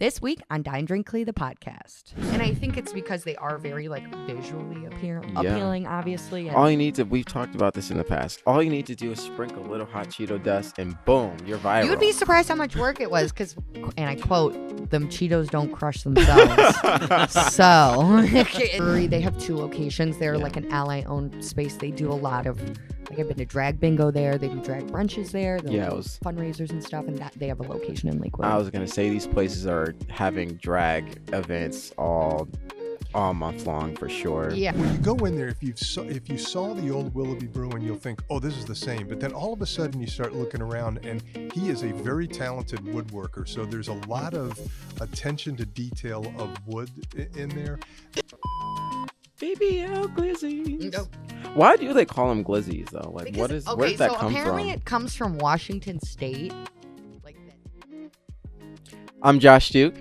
This week on Dine Drink CLE, the podcast. And I think it's because they are very visually appealing, obviously. And all you need to, we've talked about this in the past, all you need to do is sprinkle a little hot Cheeto dust and boom, you're viral. You'd be surprised how much work it was because, and I quote, them Cheetos don't crush themselves. So, they have 2 locations. They're like an ally-owned space. They do a lot of, I've been to drag bingo there. They do drag brunches there. It was fundraisers and stuff, and that they have a location in Lakewood. I was gonna say these places are having drag events all month long for sure. Yeah. When you go in there, if you saw the old Willoughby Brewing, you'll think, oh, this is the same. But then all of a sudden you start looking around, and he is a very talented woodworker. So there's a lot of attention to detail of wood in there. BBL Glizzys. Nope. Why do they call them Glizzys though? Where does that come from? Apparently it comes from Washington State. I'm Josh Duke.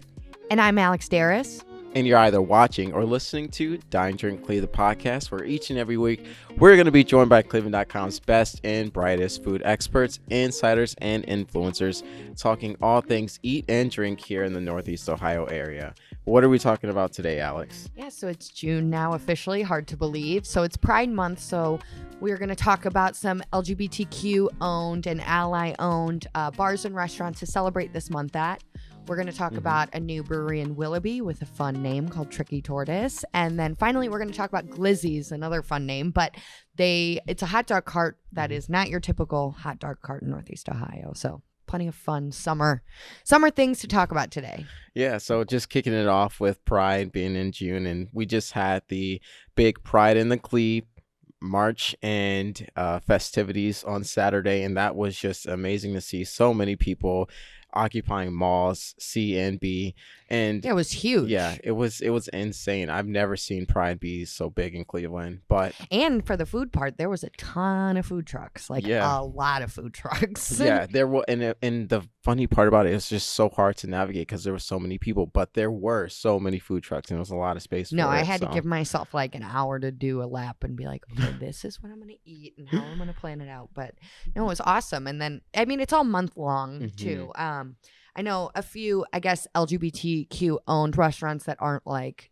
And I'm Alex Darus. And you're either watching or listening to Dine Drink CLE, the podcast, where each and every week we're going to be joined by cleveland.com's best and brightest food experts, insiders, and influencers, talking all things eat and drink here in the Northeast Ohio area. What are we talking about today, Alex? Yeah, so it's June now officially, hard to believe. So it's Pride Month, so we're going to talk about some LGBTQ-owned and ally-owned bars and restaurants to celebrate this month at. We're going to talk about a new brewery in Willoughby with a fun name called Tortoise. And then finally, we're going to talk about Glizzys, another fun name, but it's a hot dog cart that is not your typical hot dog cart in Northeast Ohio. So plenty of fun summer things to talk about today. Yeah, so just kicking it off with Pride being in June, and we just had the big Pride in the CLE March and festivities on Saturday, and that was just amazing to see so many people occupying malls, C and B, and yeah, it was huge. Yeah, it was insane. I've never seen Pride be so big in Cleveland, and for the food part, there was a ton of food trucks, a lot of food trucks. Yeah, there were, and the funny part about it is just so hard to navigate because there were so many people, but there were so many food trucks and there was a lot of space. I had to give myself an hour to do a lap and be like, okay, this is what I'm gonna eat and how I'm gonna plan it out. But no, it was awesome. And then it's all month long too. I know a few, I guess, LGBTQ owned restaurants that aren't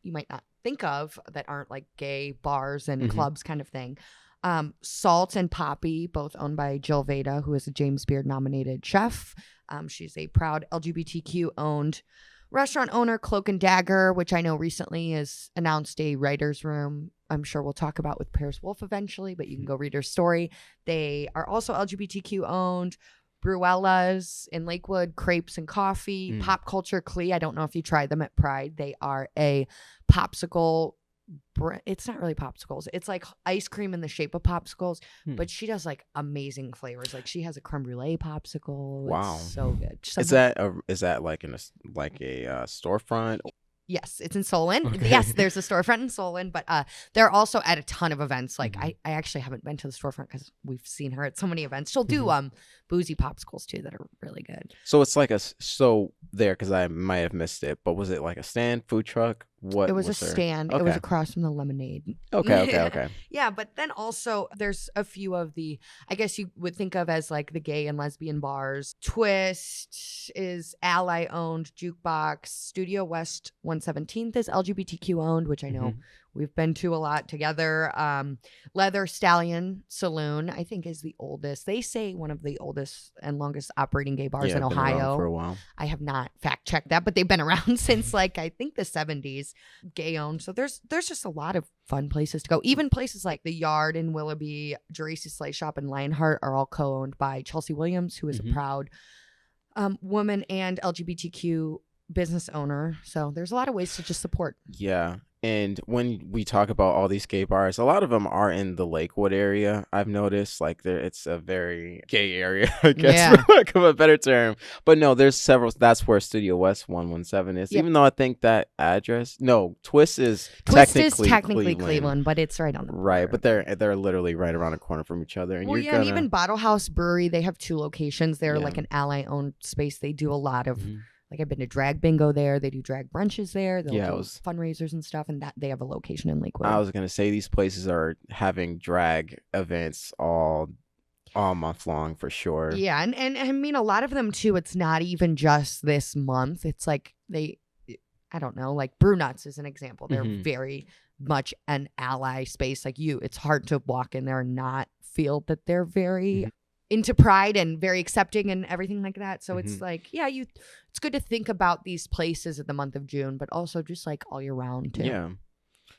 you might not think of, that aren't gay bars and clubs kind of thing. Salt and Poppy, both owned by Jill Veda, who is a James Beard nominated chef. She's a proud LGBTQ owned restaurant owner. Cloak and Dagger, which I know recently has announced a writer's room. I'm sure we'll talk about with Paris Wolfe eventually, but you can go read her story. They are also LGBTQ owned. Bruella's in Lakewood, Crepes and Coffee, Pop Culture CLE. I don't know if you tried them at Pride. They are a popsicle. It's not really popsicles. It's like ice cream in the shape of popsicles, but she does amazing flavors. She has a creme brulee popsicle. Wow, it's so good. Is that like in a storefront? Yes, it's in Solon. Okay. Yes, there's a storefront in Solon, but they're also at a ton of events. I actually haven't been to the storefront because we've seen her at so many events. She'll do boozy popsicles too that are really good. So it's because I might have missed it, but was it like a stand, food truck? What it was a stand. Okay. It was across from the lemonade. Okay. Yeah, but then also there's a few of the, I guess you would think of as the gay and lesbian bars. Twist is ally owned. Jukebox, Studio West 117th is LGBTQ owned, which I know we've been to a lot together. Leather Stallion Saloon, I think, is the oldest. They say one of the oldest and longest operating gay bars in Ohio. Been around for a while. I have not fact checked that, but they've been around since I think the 70s. Gay owned. So there's just a lot of fun places to go. Even places like the Yard in Willoughby, Geraci Slice Shop, and Lionheart are all co-owned by Chelsea Williams, who is a proud woman and LGBTQ business owner. So there's a lot of ways to just support. Yeah. And when we talk about all these gay bars, a lot of them are in the Lakewood area. I've noticed it's a very gay area, I guess, for lack of a better term. But no, there's several. That's where Studio West 117 is. Yep. Even though I think that address, Twist is technically Cleveland, but it's right on the border. Right, but they're literally right around the corner from each other. And and even Bottle House Brewery, they have 2 locations. They're an ally-owned space. They do a lot of. I've been to drag bingo there. They do drag brunches there. They'll do fundraisers and stuff, and that they have a location in Lakewood. I was gonna say these places are having drag events all all month long for sure. Yeah, and I mean, a lot of them too, it's not even just this month. It's like I don't know, like Brew Nuts is an example. They're very much an ally space like you. It's hard to walk in there and not feel that they're very into pride and very accepting and everything like that. So it's like, yeah, it's good to think about these places at the month of June, but also just like all year round too. Yeah.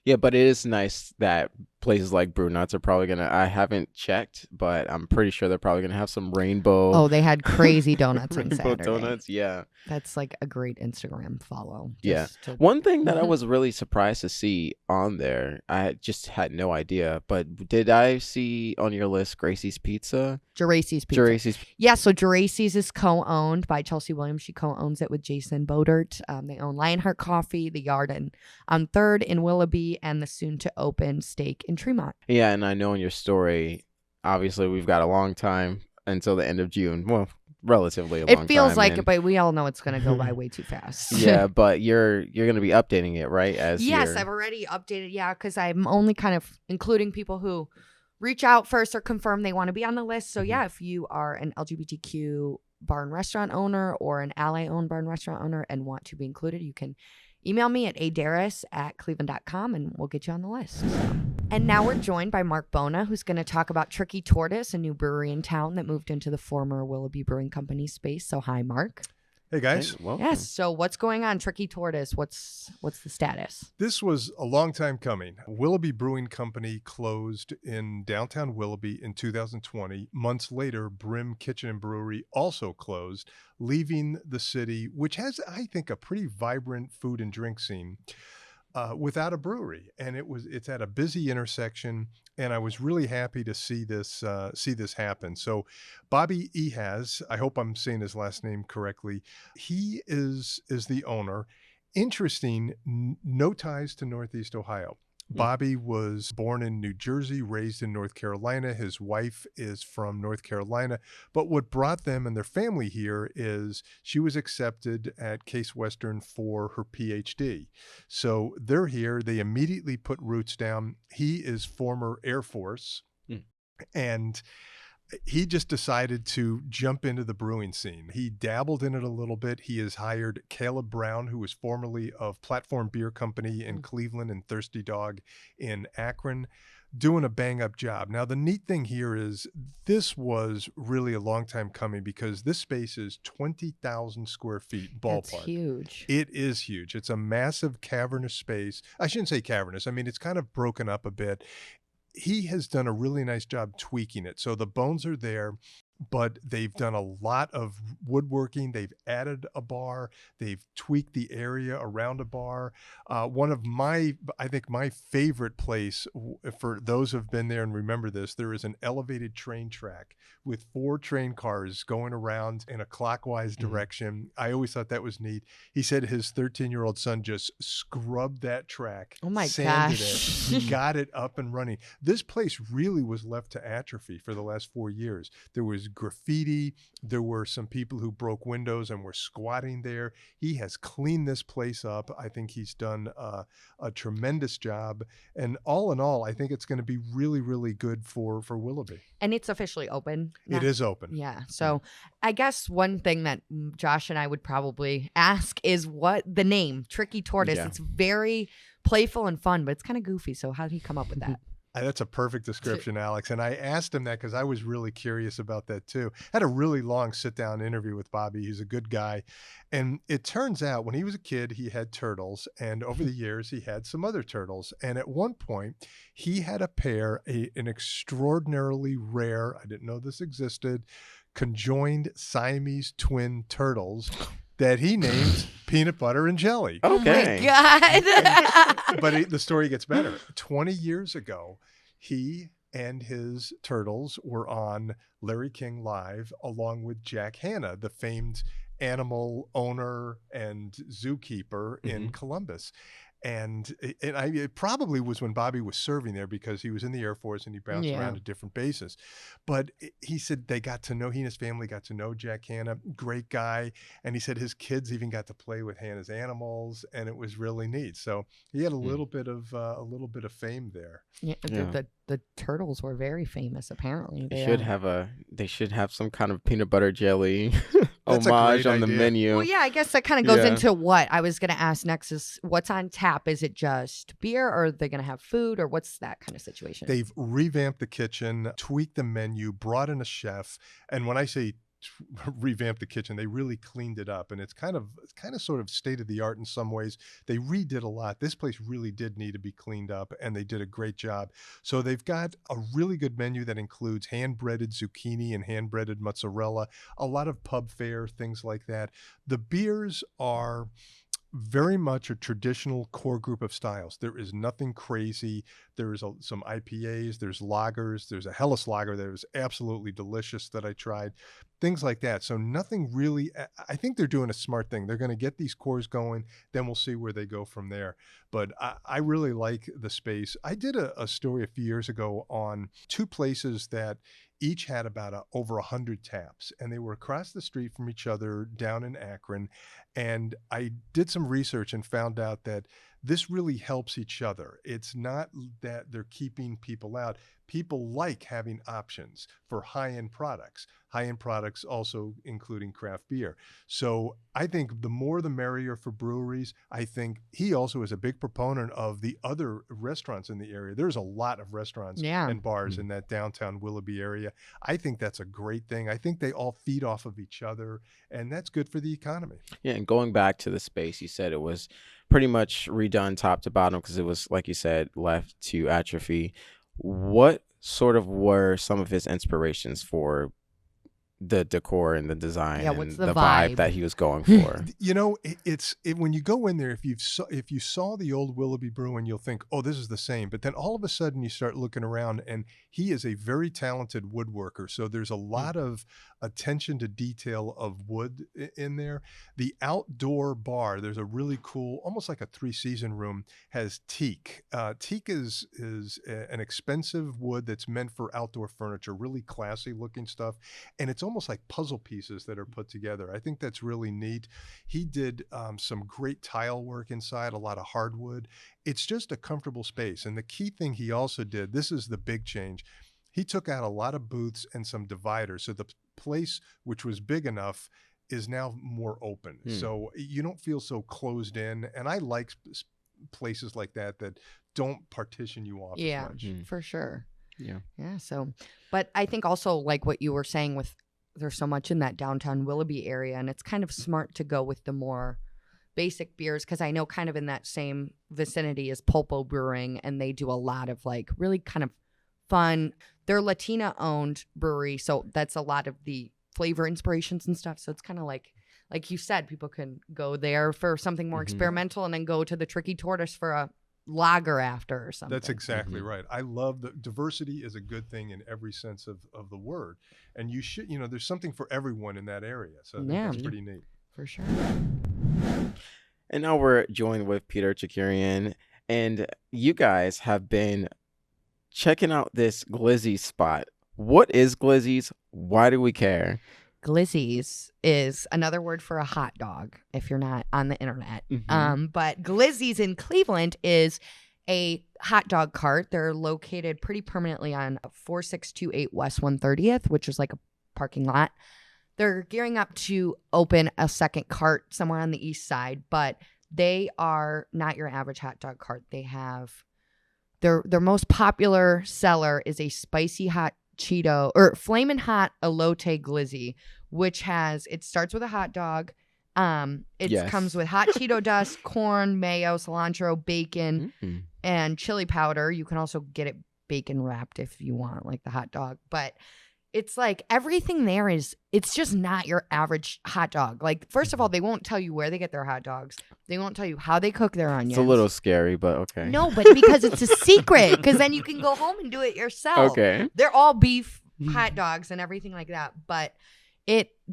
Yeah, but it is nice that places like Brew Nuts are probably going to, I haven't checked, but I'm pretty sure they're probably going to have some rainbow. Oh, they had crazy donuts on rainbow Saturday. donuts, yeah. That's like a great Instagram follow. Yeah. One thing that I was really surprised to see on there, I just had no idea, but did I see on your list Gracie's Pizza? Geraci's Pizza. Geraci's. Yeah, so Geraci's is co-owned by Chelsea Williams. She co-owns it with Jason Bodert. They own Lionheart Coffee, The Yard on 3rd in Willoughby, and the soon-to-open Steak in Tremont. Yeah, and I know in your story, obviously we've got a long time until the end of June. Well, relatively a long time. It feels like it, but we all know it's going to go by way too fast. Yeah, but you're going to be updating it, right? Yes, I've already updated. Yeah, because I'm only kind of including people who reach out first or confirm they want to be on the list. So yeah, if you are an LGBTQ bar and restaurant owner or an ally-owned bar and restaurant owner and want to be included, you can email me at adarus@cleveland.com and we'll get you on the list. And now we're joined by Marc Bona, who's going to talk about Tricky Tortoise, a new brewery in town that moved into the former Willoughby Brewing Company space. So hi, Marc. Hey, guys. Hey, yes. So what's going on, Tricky Tortoise? What's the status? This was a long time coming. Willoughby Brewing Company closed in downtown Willoughby in 2020. Months later, Brim Kitchen and Brewery also closed, leaving the city, which has, I think, a pretty vibrant food and drink scene, without a brewery. And it's at a busy intersection, and I was really happy to see this happen. So Bobby Ehas, I hope I'm saying his last name correctly, he is the owner. Interesting, no ties to Northeast Ohio. Bobby was born in New Jersey, raised in North Carolina. His wife is from North Carolina. But what brought them and their family here is she was accepted at Case Western for her PhD. So they're here. They immediately put roots down. He is former Air Force. And he just decided to jump into the brewing scene. He dabbled in it a little bit. He has hired Caleb Brown, who was formerly of Platform Beer Company in Cleveland and Thirsty Dog in Akron, doing a bang-up job. Now, the neat thing here is this was really a long time coming because this space is 20,000 square feet ballpark. That's huge. It is huge. It's a massive cavernous space. I shouldn't say cavernous. I mean, it's kind of broken up a bit. He has done a really nice job tweaking it. So the bones are there, but they've done a lot of woodworking. They've added a bar. They've tweaked the area around a bar. One of I think my favorite place, for those who've been there and remember this, there is an elevated train track with 4 train cars going around in a clockwise direction. I always thought that was neat. He said his 13-year-old son just scrubbed that track. Oh my sanded gosh. it, got it up and running. This place really was left to atrophy for the last 4 years. There was graffiti. There were some people who broke windows and were squatting there. He has cleaned this place up. I think he's done a tremendous job. And all in all, I think it's going to be really, really good for Willoughby. And it's officially open now? It is open. Yeah. So I guess one thing that Josh and I would probably ask is what the name, Tricky Tortoise. Yeah. It's very playful and fun, but it's kind of goofy. So how did he come up with that? That's a perfect description, Alex. And I asked him that because I was really curious about that too. I had a really long sit-down interview with Bobby. He's a good guy. And it turns out when he was a kid, he had turtles. And over the years, he had some other turtles. And at one point, he had a pair, an extraordinarily rare, I didn't know this existed, conjoined Siamese twin turtles that he named Peanut Butter and Jelly. Okay. Oh my God. But the story gets better. 20 years ago, he and his turtles were on Larry King Live along with Jack Hanna, the famed animal owner and zookeeper in Columbus. And it probably was when Bobby was serving there because he was in the Air Force and he bounced around to different bases. But he said he and his family got to know Jack Hanna, great guy. And he said his kids even got to play with Hanna's animals, and it was really neat. So he had a little bit of fame there. Yeah, the the turtles were very famous. Apparently, they should have some kind of peanut butter jelly That's a homage great on the idea. menu. Well, yeah, I guess that kind of goes Yeah. into what I was going to ask next is what's on tap? Is it just beer or are they going to have food or what's that kind of situation? They've revamped the kitchen, tweaked the menu, brought in a chef. And when I say revamped the kitchen, they really cleaned it up. And it's kind of sort of state of the art in some ways. They redid a lot. This place really did need to be cleaned up and they did a great job. So they've got a really good menu that includes hand-breaded zucchini and hand-breaded mozzarella, a lot of pub fare, things like that. The beers are very much a traditional core group of styles. There is nothing crazy. There is some IPAs, there's lagers, there's a Helles lager that was absolutely delicious that I tried, things like that. So nothing really, I think they're doing a smart thing. They're going to get these cores going, then we'll see where they go from there. But I really like the space. I did a story a few years ago on two places that each had about over 100 taps, and they were across the street from each other down in Akron. And I did some research and found out that this really helps each other. It's not that they're keeping people out. People like having options for high-end products also including craft beer. So I think the more the merrier for breweries. I think he also is a big proponent of the other restaurants in the area. There's a lot of restaurants and bars in that downtown Willoughby area. I think that's a great thing. I think they all feed off of each other, and that's good for the economy. Yeah, and going back to the space, you said it was pretty much redone top to bottom because it was, like you said, left to atrophy. What sort of were some of his inspirations for the decor and the design and what's the the vibe vibe that he was going for? You know, when you go in there, if you saw the old Willoughby Brewing, you'll think, oh, this is the same. But then all of a sudden you start looking around, and he is a very talented woodworker. So there's a lot of attention to detail of wood in there. The outdoor bar, there's a really cool, almost like a three-season room, has teak. Teak is an expensive wood that's meant for outdoor furniture, really classy looking stuff. And it's almost like puzzle pieces that are put together. I think that's really neat. He did some great tile work inside, a lot of hardwood. It's just a comfortable space. And the key thing he also did, this is the big change, he took out a lot of booths and some dividers. So the place, which was big enough, is now more open. So you don't feel so closed in. And I like places like that don't partition you off as much. For sure. Yeah. So, but I think also like what you were saying with there's so much in that downtown Willoughby area, and it's kind of smart to go with the more basic beers because I know kind of in that same vicinity is Pulpo Brewing, and they do a lot of like really kind of fun. They're Latina owned brewery, so that's a lot of the flavor inspirations and stuff. So it's kind of like you said, people can go there for something more experimental and then go to the Tricky Tortoise for a lager after or something. That's exactly right. I love that diversity is a good thing in every sense of the word. And you should, there's something for everyone in that area. So I think that's pretty neat. For sure. And now we're joined with Peter Chakerian, and you guys have been checking out this Glizzys spot. What is Glizzys? Why do we care? Glizzys is another word for a hot dog if you're not on the internet. But Glizzys in Cleveland is a hot dog cart. They're located pretty permanently on 4628 West 130th, which is like a parking lot. They're gearing up to open a second cart somewhere on the east side, but they are not your average hot dog cart. They have their most popular seller is a spicy hot Cheeto or flamin' hot elote glizzy, which starts with a hot dog. It comes with hot Cheeto dust, corn, mayo, cilantro, bacon, and chili powder. You can also get it bacon wrapped if you want, like the hot dog. But it's like everything there it's just not your average hot dog. Like, first of all, they won't tell you where they get their hot dogs. They won't tell you how they cook their onions. It's a little scary, but okay. No, but because it's a secret, because then you can go home and do it yourself. Okay. They're all beef hot dogs and everything like that. But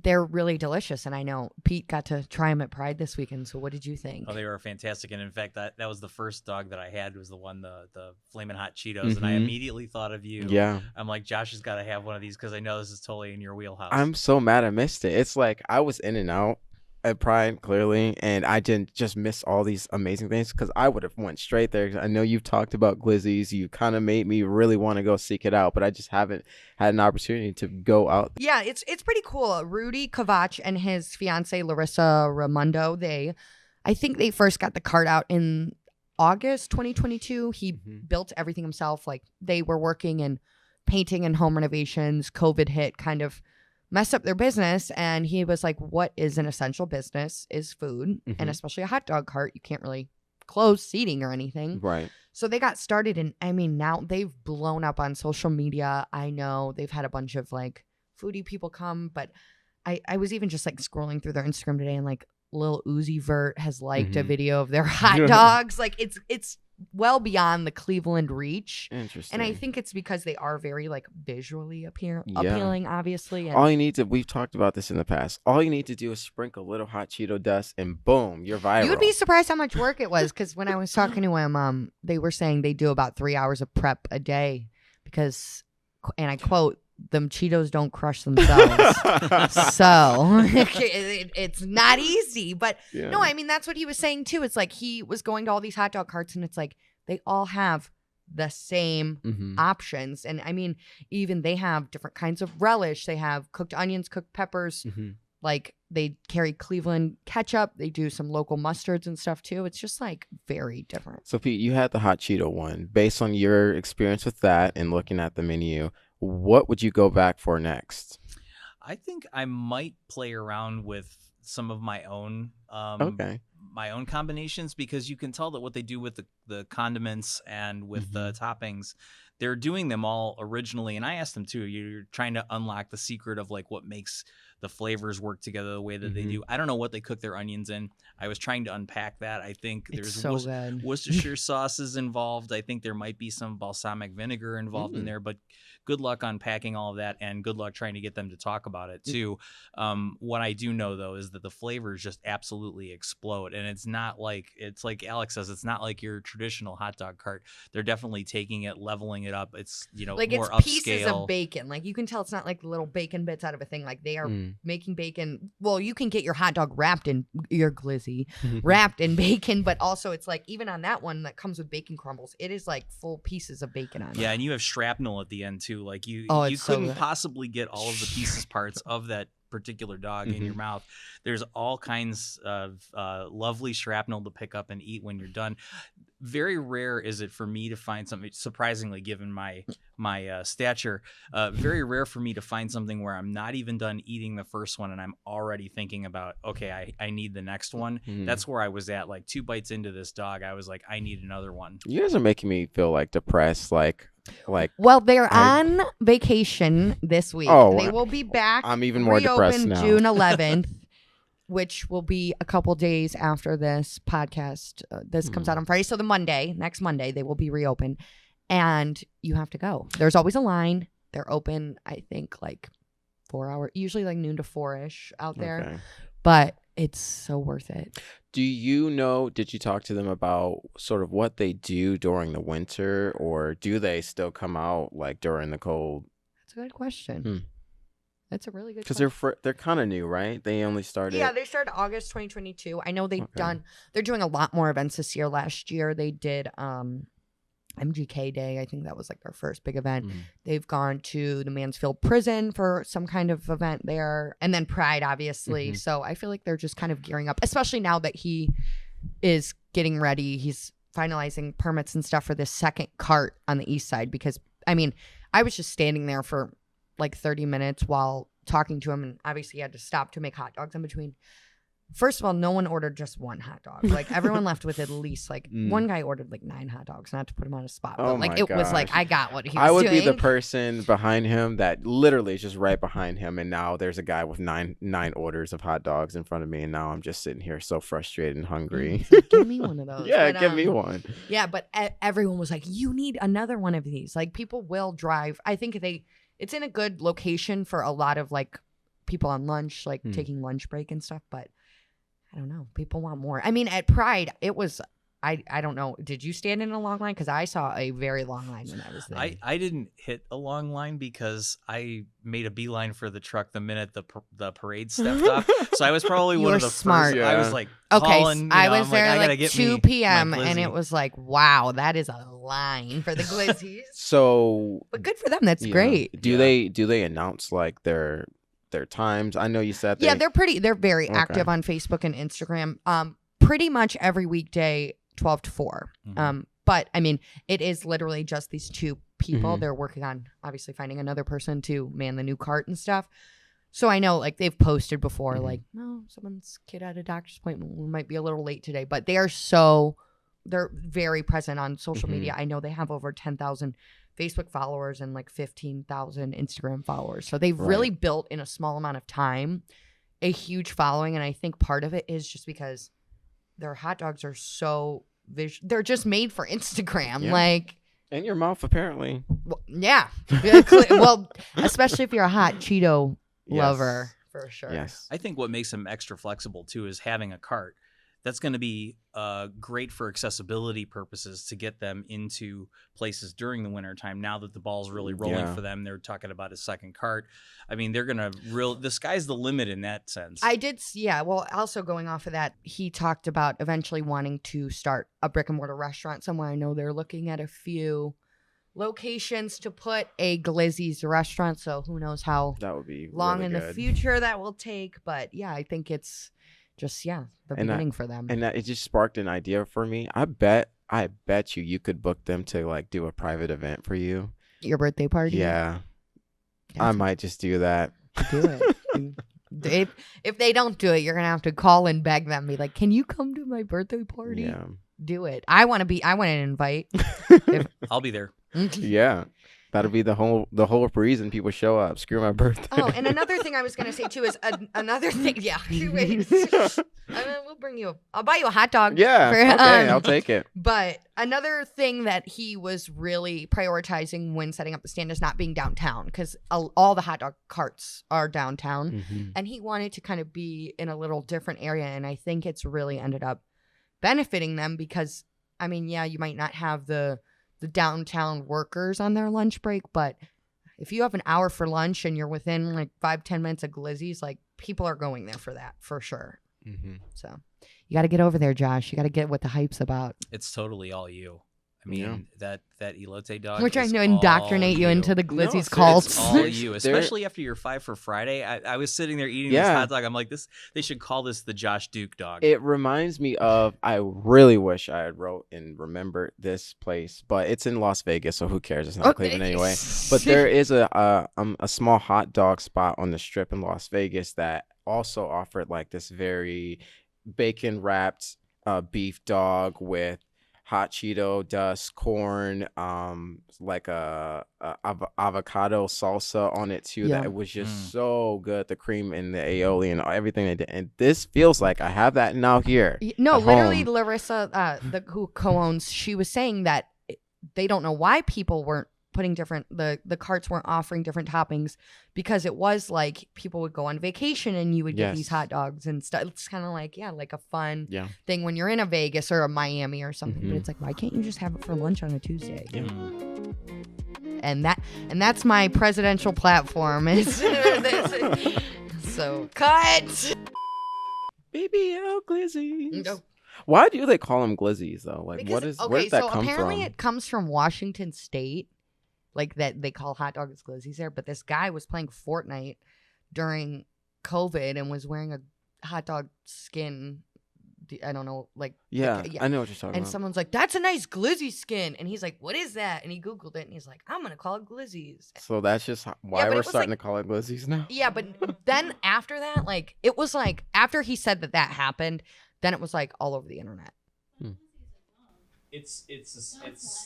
they're really delicious. And I know Pete got to try them at Pride this weekend. So what did you think? Oh, they were fantastic. And in fact, that was the first dog that I had was the one, the Flamin' Hot Cheetos. And I immediately thought of you. Yeah. I'm like, Josh has got to have one of these because I know this is totally in your wheelhouse. I'm so mad I missed it. It's like I was in and out at Pride, clearly, and I didn't just miss all these amazing things because I would have went straight there. I know you've talked about Glizzys. You kind of made me really want to go seek it out, but I just haven't had an opportunity to go out. Yeah, it's pretty cool. Rudy Kovac and his fiance Larissa Raimondo, I think they first got the cart out in August 2022. He built everything himself. Like, they were working in painting and home renovations. COVID hit, kind of messed up their business, and he was like, what is an essential business is food, and especially a hot dog cart. You can't really close seating or anything. Right. So they got started, and I mean, now they've blown up on social media. I know they've had a bunch of like foodie people come, but I was even just like scrolling through their Instagram today, and like Lil Uzi Vert has liked a video of their hot dogs. Like, it's well beyond the Cleveland reach. Interesting. And I think it's because they are very like visually appealing, obviously. And all you need to, we've talked about this in the past, all you need to do is sprinkle a little hot Cheeto dust and boom, you're viral. you would be surprised how much work it was, because when I was talking to him, they were saying they do about 3 hours of prep a day because, and I quote, them Cheetos don't crush themselves. So it's not easy. But no, I mean, that's what he was saying too. It's like he was going to all these hot dog carts, and it's like they all have the same options. And I mean, even they have different kinds of relish. They have cooked onions, cooked peppers. Like, they carry Cleveland ketchup. They do some local mustards and stuff too. It's just like very different. So Pete, you had the hot Cheeto one. Based on your experience with that and looking at the menu, what would you go back for next? I think I might play around with some of my own my own combinations, because you can tell that what they do with the condiments and with the toppings, they're doing them all originally. And I asked them too, you're trying to unlock the secret of like what makes the flavors work together the way that they do. I don't know what they cook their onions in. I was trying to unpack that. I think there's Worcestershire sauces involved. I think there might be some balsamic vinegar involved in there, but good luck unpacking all of that, and good luck trying to get them to talk about it too. What I do know though is that the flavors just absolutely explode, and it's like Alex says, it's not like your traditional hot dog cart. They're definitely taking it, leveling it up. It's, like, more it's pieces upscale. of bacon. Like, you can tell it's not like little bacon bits out of a thing. Like, they are making bacon. Well, you can get your hot dog wrapped in your glizzy, wrapped in bacon, but also it's like, even on that one that comes with bacon crumbles, it is like full pieces of bacon on it. Yeah, and you have shrapnel at the end too. Like, you so couldn't good. possibly get all of the pieces parts of that particular dog in your mouth. There's all kinds of lovely shrapnel to pick up and eat when you're done. Very rare is it for me to find something, surprisingly given my stature, very rare for me to find something where I'm not even done eating the first one and I'm already thinking about, okay, I need the next one. That's where I was at. Like, 2 bites into this dog, I was like, I need another one. You guys are making me feel like depressed. Like, well, they're on vacation this week. They will be back. I'm even more depressed now. June 11th, which will be a couple days after this podcast. This comes out on Friday. So next Monday, they will be reopened, and you have to go. There's always a line. They're open, I think, like 4 hours, usually like noon to 4-ish out there. Okay. But it's so worth it. Do you know, did you talk to them about sort of what they do during the winter, or do they still come out like during the cold? That's a good question. That's a really good question. Because they're kind of new, right? They only started. Yeah, they started August 2022. I know they're doing a lot more events this year. Last year they did MGK Day. I think that was like their first big event. They've gone to the Mansfield prison for some kind of event there, and then Pride, obviously. So I feel like they're just kind of gearing up, especially now that he is getting ready. He's finalizing permits and stuff for this second cart on the east side, because I mean, I was just standing there for like 30 minutes while talking to him, and obviously he had to stop to make hot dogs in between. First of all, no one ordered just one hot dog. Like, everyone left with at least like one guy ordered like 9 hot dogs, not to put him on a spot, but like it was like, I got what he was I would doing. be the person behind him that literally is just right behind him, and now there's a guy with nine orders of hot dogs in front of me, and now I'm just sitting here so frustrated and hungry. Like, give me one of those. Yeah, give me one. Yeah, but everyone was like, you need another one of these. Like, people will drive. I think it's in a good location for a lot of like people on lunch, like taking lunch break and stuff, but I don't know. People want more. I mean, at Pride, it was I don't know. Did you stand in a long line? Because I saw a very long line when I was there. I didn't hit a long line because I made a beeline for the truck the minute the parade stepped off. So I was probably one of the smart. first. Yeah. I was like, okay, calling, I was there like 2 p.m. and it was like, wow, that is a line for the Glizzys. So, but good for them. That's great. Do they announce like their times? I know you said they're very active on Facebook and Instagram. Pretty much every weekday. 12 to 4. Mm-hmm. But I mean, it is literally just these 2 people. They're working on obviously finding another person to man the new cart and stuff. So I know like they've posted before, like, no, someone's kid had a doctor's appointment. We might be a little late today, but they're very present on social media. I know they have over 10,000 Facebook followers and like 15,000 Instagram followers. So they've really built in a small amount of time a huge following. And I think part of it is just because their hot dogs are so they're just made for Instagram, like in your mouth, apparently. Well, yeah. Well, especially if you're a hot Cheeto lover, for sure. Yes. I think what makes them extra flexible too is having a cart. That's going to be great for accessibility purposes to get them into places during the winter time. Now that the ball's really rolling for them, they're talking about a second cart. I mean, they're going to the sky's the limit in that sense. Well, also going off of that, he talked about eventually wanting to start a brick and mortar restaurant somewhere. I know they're looking at a few locations to put a Glizzys restaurant. So who knows how that would be long really in good. the future that will take. But yeah, I think it's just the beginning for them. And it just sparked an idea for me. I bet you could book them to like do a private event for you. Your birthday party? Yeah. I might just do that. Do it. If they don't do it, you're gonna have to call and beg them. Be like, can you come to my birthday party? Yeah. Do it. I want an invite. I'll be there. Yeah. That'll be the whole reason people show up. Screw my birthday. Oh, and another thing I was gonna say too is another thing. Yeah, wait. We'll bring you. I'll buy you a hot dog. Yeah, okay, I'll take it. But another thing that he was really prioritizing when setting up the stand is not being downtown, because all the hot dog carts are downtown, and he wanted to kind of be in a little different area. And I think it's really ended up benefiting them because, I mean, yeah, you might not have the downtown workers on their lunch break, but if you have an hour for lunch and you're within like 5-10 minutes of Glizzys, like people are going there for that for sure. So you got to get over there, Josh. You got to get what the hype's about. It's totally all you. I mean, that elote dog. We're trying to indoctrinate you into the Glizzys cults. It's all you, especially after your 5 for Friday. I was sitting there eating this hot dog. I'm like, they should call this the Josh Duke dog. It reminds me of, I really wish I had wrote and remembered this place, but it's in Las Vegas, so who cares? It's not Cleveland anyway. But there is a small hot dog spot on the Strip in Las Vegas that also offered like this very bacon wrapped beef dog with hot Cheeto dust, corn, like a avocado salsa on it too. That it was just so good. The cream and the aioli and everything they did. And this feels like I have that now here. No, literally, home. Larissa, who co-owns, she was saying that they don't know why people weren't putting the carts weren't offering different toppings, because it was like people would go on vacation and you would get these hot dogs and stuff. It's kind of like, like a fun thing when you're in a Vegas or a Miami or something. But it's like, why can't you just have it for lunch on a Tuesday? And that's my presidential platform. So cut. BBL Glizzys. No. Why do they call them Glizzys though? Like, because, where did that come from? Apparently it comes from Washington State. Like that they call hot dogs Glizzys there, but this guy was playing Fortnite during COVID and was wearing a hot dog skin. I don't know, like I know what you're talking about. And someone's like, "That's a nice Glizzy skin," and he's like, "What is that?" And he Googled it, and he's like, "I'm gonna call it Glizzys." So that's just why we're starting to call it Glizzys now. Yeah, but then after that, like it was like after he said that happened, then it was like all over the internet. It's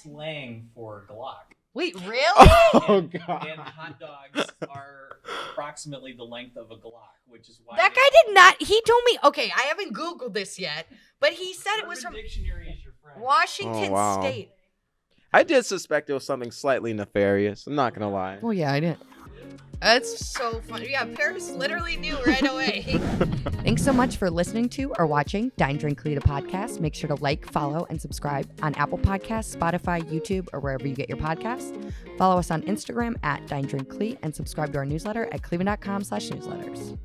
slang for Glock. Wait, really? Oh, God. And hot dogs are approximately the length of a Glock, which is why... That guy did not... He told me... Okay, I haven't Googled this yet, but he said it was from Dictionary is your friend. Washington State. I did suspect it was something slightly nefarious. I'm not going to lie. Well, yeah, I did. That's so funny. Yeah, Paris literally knew right away. Thanks so much for listening to or watching Dine Drink CLE podcast. Make sure to like, follow, and subscribe on Apple Podcasts, Spotify, YouTube, or wherever you get your podcasts. Follow us on Instagram at DineDrinkCLE and subscribe to our newsletter at cleveland.com/newsletters.